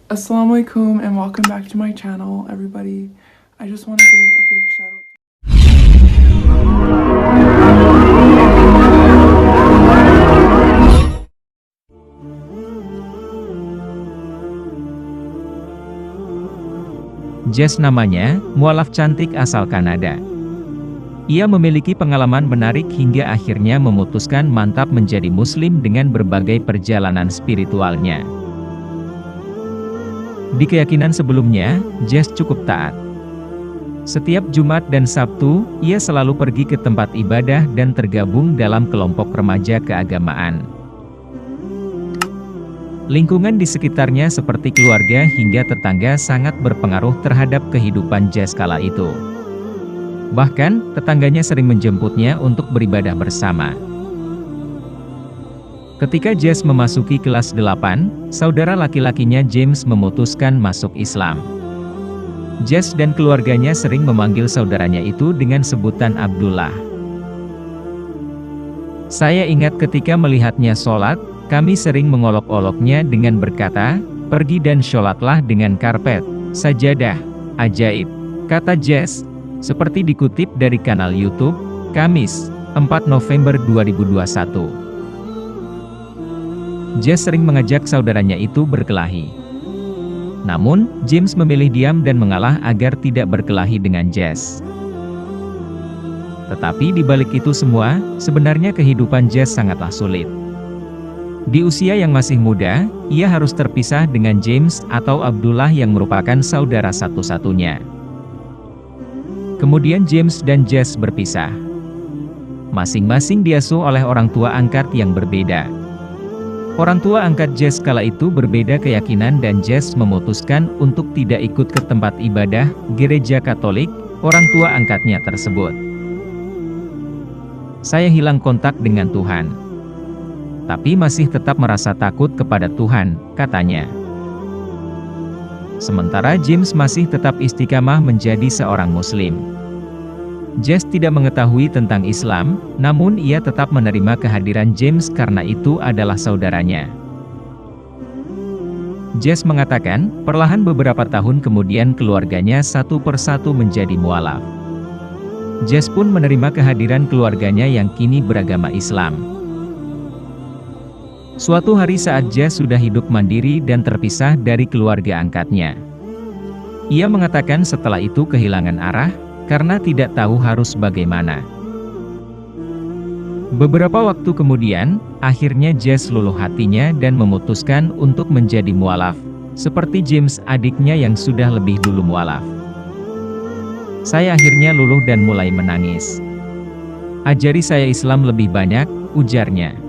Assalamualaikum and welcome back to my channel, everybody. I just want to give a big shout out. Jess namanya, mualaf cantik asal Kanada. Ia memiliki pengalaman menarik hingga akhirnya memutuskan mantap menjadi muslim dengan berbagai perjalanan spiritualnya. Di keyakinan sebelumnya, Jess cukup taat. Setiap Jumat dan Sabtu, ia selalu pergi ke tempat ibadah dan tergabung dalam kelompok remaja keagamaan. Lingkungan di sekitarnya seperti keluarga hingga tetangga sangat berpengaruh terhadap kehidupan Jess kala itu. Bahkan, tetangganya sering menjemputnya untuk beribadah bersama. Ketika Jess memasuki kelas 8, saudara laki-lakinya James memutuskan masuk Islam. Jess dan keluarganya sering memanggil saudaranya itu dengan sebutan Abdullah. Saya ingat ketika melihatnya sholat, kami sering mengolok-oloknya dengan berkata, "Pergi dan sholatlah dengan karpet, sajadah, ajaib," kata Jess, seperti dikutip dari kanal YouTube, Kamis, 4 November 2021. Jess sering mengajak saudaranya itu berkelahi. Namun, James memilih diam dan mengalah agar tidak berkelahi dengan Jess. Tetapi di balik itu semua, sebenarnya kehidupan Jess sangatlah sulit. Di usia yang masih muda, ia harus terpisah dengan James atau Abdullah yang merupakan saudara satu-satunya. Kemudian James dan Jess berpisah. Masing-masing diasuh oleh orang tua angkat yang berbeda. Orang tua angkat Jess kala itu berbeda keyakinan dan Jess memutuskan untuk tidak ikut ke tempat ibadah, gereja Katolik, orang tua angkatnya tersebut. Saya hilang kontak dengan Tuhan. Tapi masih tetap merasa takut kepada Tuhan, katanya. Sementara James masih tetap istiqamah menjadi seorang muslim. Jess tidak mengetahui tentang Islam, namun ia tetap menerima kehadiran James karena itu adalah saudaranya. Jess mengatakan, perlahan beberapa tahun kemudian keluarganya satu persatu menjadi mualaf. Jess pun menerima kehadiran keluarganya yang kini beragama Islam. Suatu hari saat Jess sudah hidup mandiri dan terpisah dari keluarga angkatnya. Ia mengatakan setelah itu kehilangan arah, karena tidak tahu harus bagaimana. Beberapa waktu kemudian, akhirnya Jess luluh hatinya dan memutuskan untuk menjadi mualaf, seperti James adiknya yang sudah lebih dulu mualaf. Saya akhirnya luluh dan mulai menangis. "Ajari saya Islam lebih banyak," ujarnya.